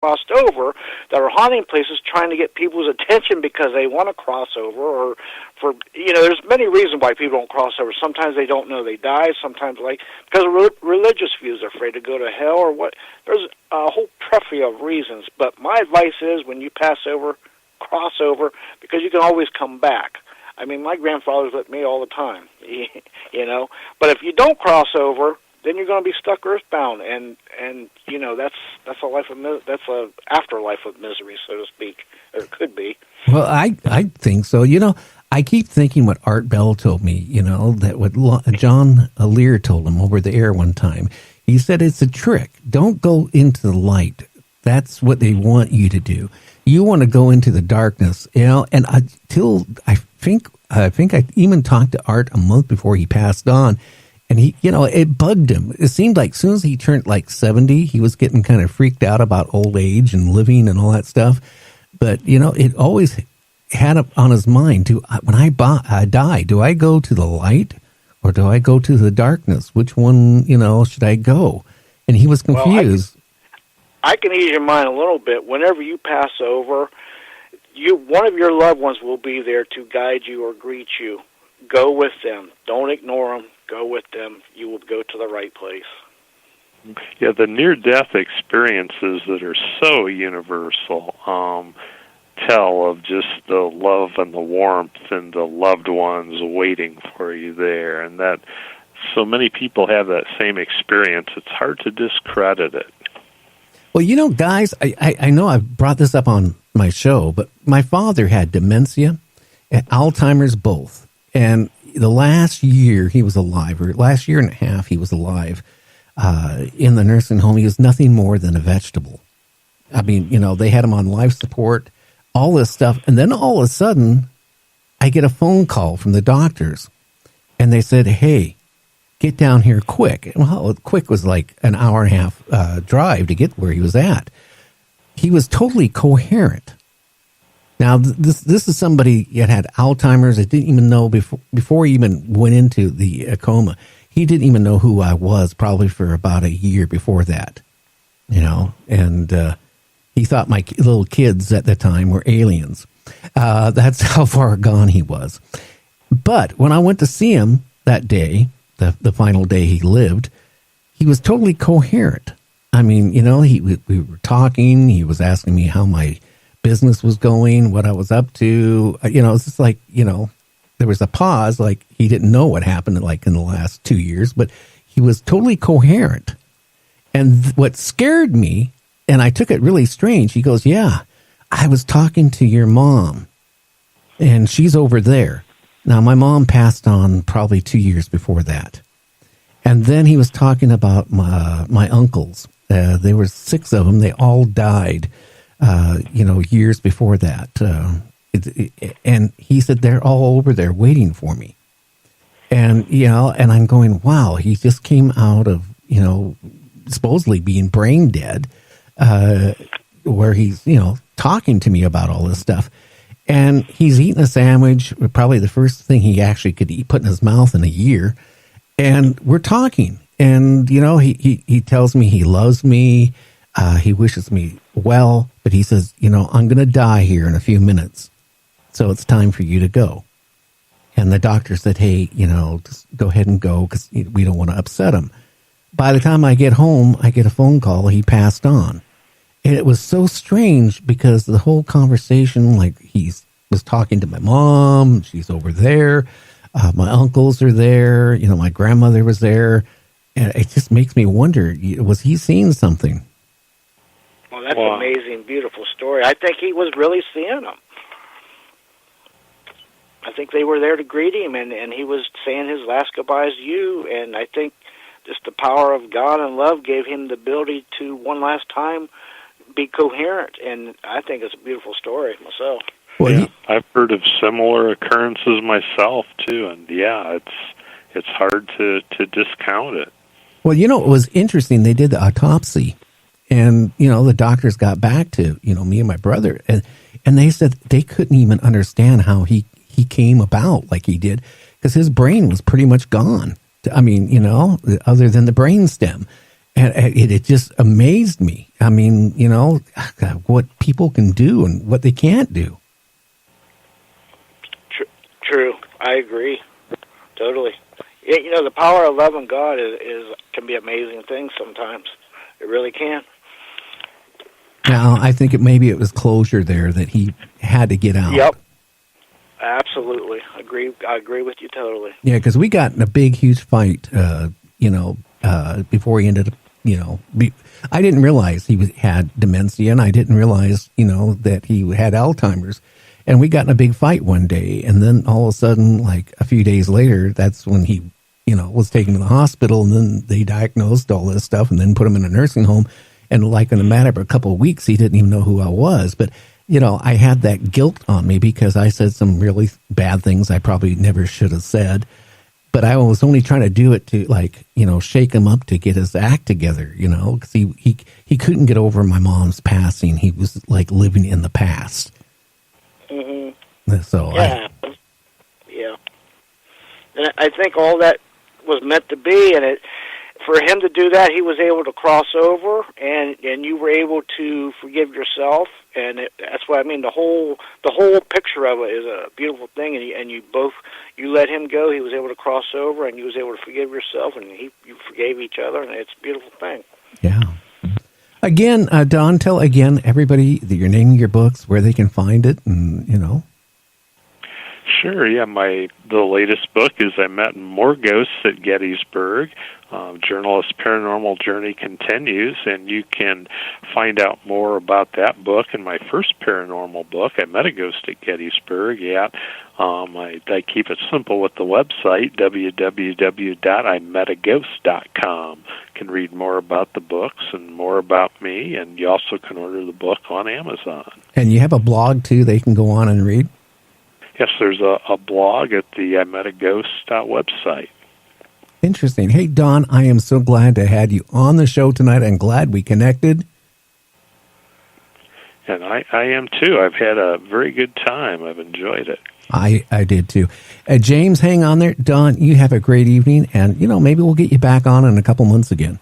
crossed over that are haunting places trying to get people's attention because they want to cross over, or for, there's many reasons why people don't cross over. Sometimes they don't know they die, sometimes because of religious views, they're afraid to go to hell or what. There's a whole plethora of reasons, but my advice is when you pass over, cross over, because you can always come back. I mean, my grandfather's with me all the time, but if you don't cross over, then you're going to be stuck earthbound, and that's a afterlife of misery, so to speak, or it could be. Well, I think so. I keep thinking what Art Bell told me. That what John Lear told him over the air one time. He said it's a trick. Don't go into the light. That's what they want you to do. You want to go into the darkness, And I think I even talked to Art a month before he passed on. And he, it bugged him. It seemed like as soon as he turned 70, he was getting kind of freaked out about old age and living and all that stuff. But, it always had up on his mind to, when I die, do I go to the light or do I go to the darkness? Which one, should I go? And he was confused. Well, I can ease your mind a little bit. Whenever you pass over, one of your loved ones will be there to guide you or greet you. Go with them. Don't ignore them. Go with them. You will go to the right place. Yeah, the near-death experiences that are so universal tell of just the love and the warmth and the loved ones waiting for you there, and that so many people have that same experience. It's hard to discredit it. Well, guys, I know I've brought this up on my show, but my father had dementia and Alzheimer's both, and the last year he was alive, or last year and a half he was alive, in the nursing home, he was nothing more than a vegetable. I mean, they had him on life support, all this stuff. And then all of a sudden, I get a phone call from the doctors. And they said, hey, get down here quick. Well, quick was like an hour and a half drive to get where he was at. He was totally coherent. Now, this is somebody that had Alzheimer's. I didn't even know before he even went into the coma. He didn't even know who I was probably for about a year before that, and he thought my little kids at the time were aliens. That's how far gone he was. But when I went to see him that day, the final day he lived, he was totally coherent. I mean, we were talking. He was asking me how my business was going, what I was up to. It's just like, there was a pause, like he didn't know what happened in the last 2 years, but he was totally coherent. And what scared me, and I took it really strange, he goes, yeah, I was talking to your mom, and she's over there. Now, my mom passed on probably 2 years before that. And then he was talking about my uncles. There were 6 of them. They all died, years before that. And he said, they're all over there waiting for me. And, and I'm going, wow, he just came out of, supposedly being brain dead, where he's, talking to me about all this stuff. And he's eating a sandwich, probably the first thing he actually could eat, put in his mouth in a year. And we're talking. And, he tells me he loves me. He wishes me well. But he says, I'm going to die here in a few minutes. So it's time for you to go. And the doctor said, hey, just go ahead and go because we don't want to upset him. By the time I get home, I get a phone call. He passed on. And it was so strange because the whole conversation, like he was talking to my mom. She's over there. My uncles are there. My grandmother was there. And it just makes me wonder, was he seeing something? Well, that's an amazing, beautiful story. I think he was really seeing them. I think they were there to greet him, and he was saying his last goodbyes to you, and I think just the power of God and love gave him the ability to, one last time, be coherent, and I think it's a beautiful story myself. Well, yeah, I've heard of similar occurrences myself, too, and it's hard to discount it. Well, it was interesting. They did the autopsy, and, the doctors got back to, me and my brother, and they said they couldn't even understand how he came about like he did because his brain was pretty much gone. I mean, other than the brain stem. And it just amazed me. I mean, you know, what people can do and what they can't do. True. I agree. Totally. Yeah, you know, the power of love and God can be amazing things sometimes. It really can. Now, I think maybe it was closure there that he had to get out. Yep. Absolutely. I agree with you totally. Yeah, because we got in a big, huge fight, before he ended up, I didn't realize he had dementia, and I didn't realize, that he had Alzheimer's. And we got in a big fight one day, and then all of a sudden, like a few days later, that's when he, was taken to the hospital, and then they diagnosed all this stuff and then put him in a nursing home. And like in a matter of a couple of weeks, he didn't even know who I was. But, I had that guilt on me because I said some really bad things I probably never should have said. But I was only trying to do it to shake him up to get his act together, because he couldn't get over my mom's passing. He was like living in the past. Mm-hmm. So yeah. And I think all that was meant to be, and for him to do that, he was able to cross over, and you were able to forgive yourself, and that's what I mean. The whole picture of it is a beautiful thing, and you let him go. He was able to cross over, and you was able to forgive yourself, and you forgave each other, and it's a beautiful thing. Yeah. Again, Don, tell again everybody that you're naming your books, where they can find it, and Sure, yeah. The latest book is I Met More Ghosts at Gettysburg. Journalist's Paranormal Journey continues, and you can find out more about that book and my first paranormal book, I Met a Ghost at Gettysburg, I keep it simple with the website, www.imetaghost.com. You can read more about the books and more about me, and you also can order the book on Amazon. And you have a blog, too, they can go on and read? Yes, there's a blog at the I Met a Ghost website. Interesting. Hey, Don, I am so glad to have you on the show tonight. I'm glad we connected. And I am too. I've had a very good time. I've enjoyed it. I did too. James, hang on there. Don, you have a great evening, and maybe we'll get you back on in a couple months again.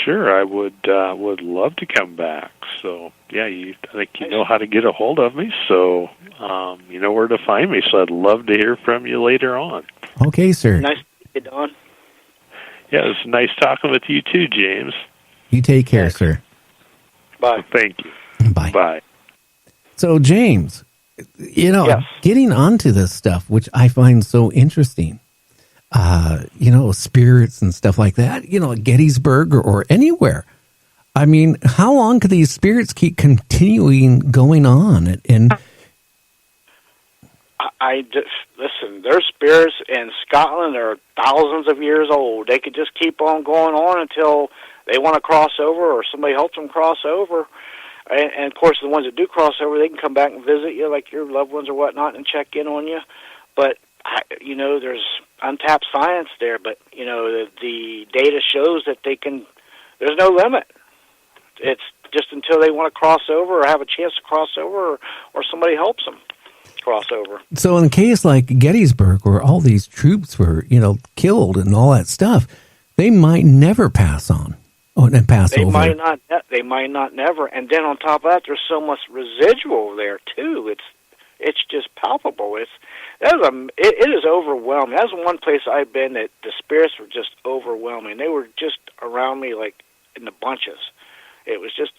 Sure, I would love to come back. So yeah, I think you know how to get a hold of me. So you know where to find me. So I'd love to hear from you later on. Okay, sir. Nice to meet you, Don. Yeah, it was nice talking with you too, James. You take care, sir. Bye. Thank you. Bye. Bye. So, James, Yes. getting onto this stuff, which I find so interesting, spirits and stuff like that, at Gettysburg or anywhere. I mean, how long could these spirits keep continuing going on? And listen, their spirits in Scotland are thousands of years old. They could just keep on going on until they want to cross over or somebody helps them cross over. And of course, the ones that do cross over, they can come back and visit you, like your loved ones or whatnot, and check in on you. But, there's untapped science there, but, the data shows that there's no limit. It's just until they want to cross over or have a chance to cross over or somebody helps them cross over. So in a case like Gettysburg, where all these troops were, killed and all that stuff, they might never pass on and pass over. They might not never. And then on top of that, there's so much residual there too. It's just palpable. It is overwhelming. That's one place I've been that the spirits were just overwhelming. They were just around me like in the bunches. It was just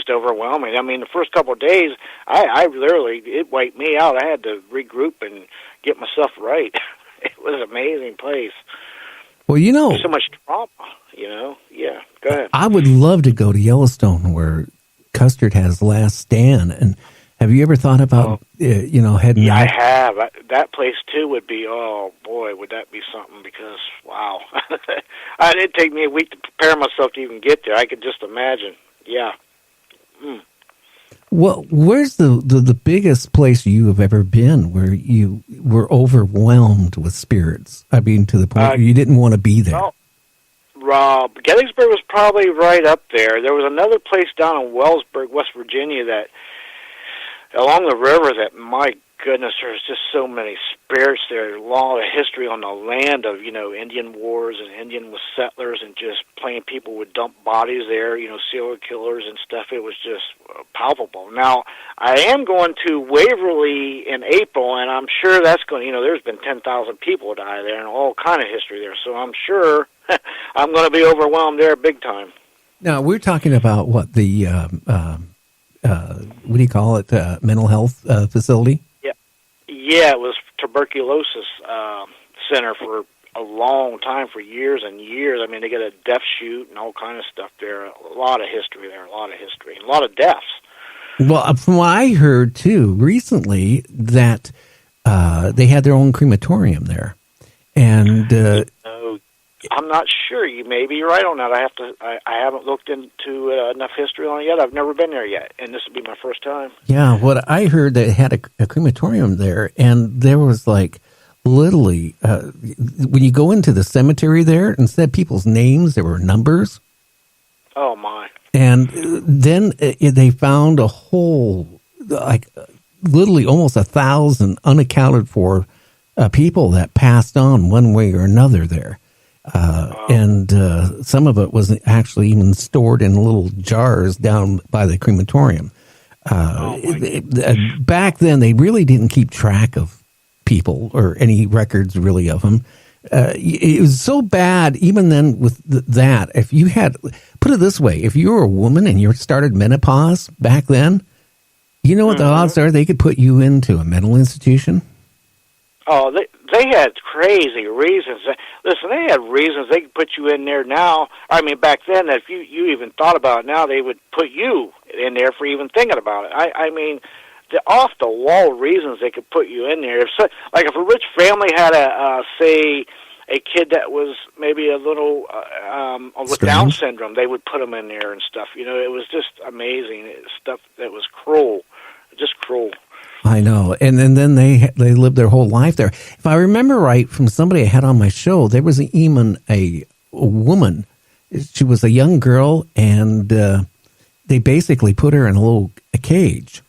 overwhelming. I mean, the first couple of days, I literally, it wiped me out. I had to regroup and get myself right. It was an amazing place. Well, so much trauma, Yeah, go ahead. I would love to go to Yellowstone where Custer had his last stand. And have you ever thought about, heading out? Yeah, I have. That place, too, would be, oh, boy, would that be something because, wow. It'd take me a week to prepare myself to even get there. I could just imagine. Yeah. Mm. Well, where's the biggest place you have ever been where you were overwhelmed with spirits? I mean, to the point where you didn't want to be there. Well, Gettysburg was probably right up there. There was another place down in Wellsburg, West Virginia, that along the river that, my goodness, there's just so many spirits there. A lot of history on the land of, Indian wars and Indian with settlers and just plain people would dump bodies there, serial killers and stuff. It was just palpable. Now, I am going to Waverly in April, and I'm sure that's going to, there's been 10,000 people die there and all kind of history there. So I'm sure I'm going to be overwhelmed there big time. Now, we're talking about what the, what do you call it, mental health facility? Yeah, it was tuberculosis center for a long time, for years and years. I mean, they get a death chute and all kind of stuff there. A lot of history there, a lot of history, a lot of deaths. Well, from what I heard, too, recently, that they had their own crematorium there. And I'm not sure. You may be right on that. I haven't looked into enough history on it yet. I've never been there yet, and this will be my first time. Yeah, what I heard, they had a crematorium there, and there was literally, when you go into the cemetery there, instead of people's names, there were numbers. Oh, my. And then they found a whole, literally almost 1,000 unaccounted for people that passed on one way or another there. And some of it was actually even stored in little jars down by the crematorium. Back then, they really didn't keep track of people or any records really of them. It was so bad, even then with that, if you had, put it this way, if you were a woman and you started menopause back then, you know what the odds are they could put you into a mental institution? Oh, they had crazy reasons. Listen, they had reasons they could put you in there now. I mean, back then, if you even thought about it now, they would put you in there for even thinking about it. I mean, the off-the-wall reasons they could put you in there. If a rich family had say, a kid that was maybe a little with Down syndrome, they would put them in there and stuff. It was just amazing. Stuff that was cruel, just cruel. I know. And then they lived their whole life there. If I remember right from somebody I had on my show, there was even a woman. She was a young girl, and they basically put her in a cage.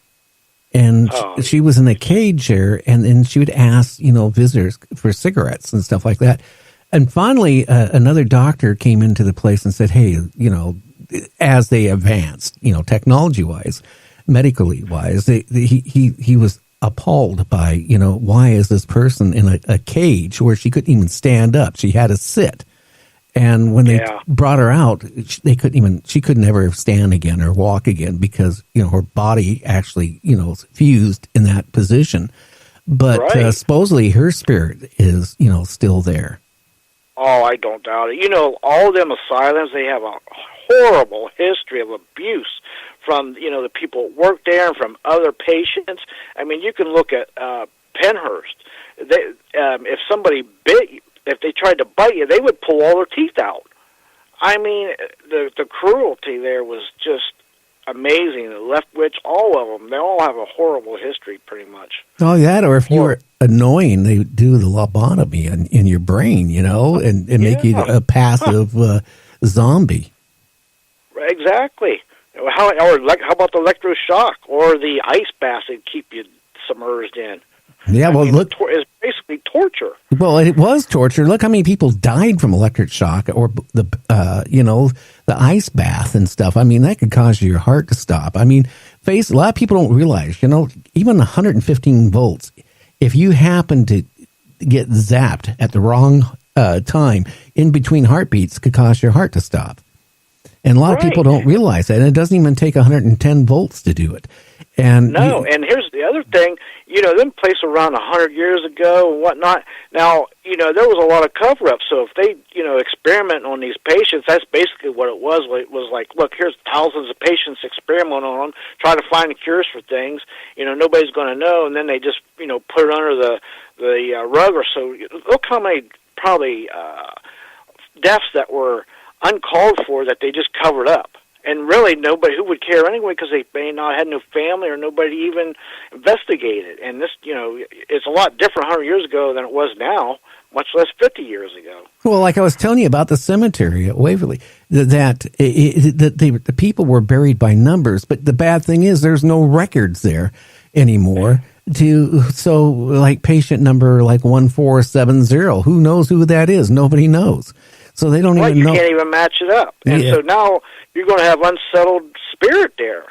And she was in a cage there, and then she would ask, visitors for cigarettes and stuff like that. And finally, another doctor came into the place and said, hey, as they advanced, technology-wise, medically wise, he was appalled by, why is this person in a cage where she couldn't even stand up? She had to sit. And when they brought her out, she could never stand again or walk again because, her body actually, fused in that position. But supposedly her spirit is, still there. Oh, I don't doubt it. All of them asylums, they have a horrible history of abuse from, the people who work there and from other patients. I mean, you can look at Penhurst. If somebody bit you, if they tried to bite you, they would pull all their teeth out. I mean, the cruelty there was just amazing. The Left Witch, all of them, they all have a horrible history, pretty much. Oh, yeah, or if you were annoying, they do the lobotomy in your brain, and make you a passive zombie. Exactly. How about the electroshock or the ice bath that keep you submerged in? Yeah, look, it's basically torture. Well, it was torture. Look how many people died from electric shock or the ice bath and stuff. I mean, that could cause your heart to stop. I mean, a lot of people don't realize, even 115 volts, if you happen to get zapped at the wrong time in between heartbeats, could cause your heart to stop. And a lot of people don't realize that. And it doesn't even take 110 volts to do it. And and here's the other thing, them places around 100 years ago and whatnot. Now, there was a lot of cover-up. So if they, experiment on these patients, that's basically what it was. It was like, look, here's thousands of patients experimenting on them, trying to find cures for things. Nobody's going to know. And then they just, put it under the rug or so. Look how many probably deaths that were uncalled for that they just covered up. And really, nobody who would care anyway because they may not had no family or nobody even investigated. And this, it's a lot different 100 years ago than it was now, much less 50 years ago. Well, like I was telling you about the cemetery at Waverly, that the people were buried by numbers. But the bad thing is there's no records there anymore so like patient number like 1470, who knows who that is? Nobody knows. So they don't even know. You can't even match it up. And so now you're going to have unsettled spirit there.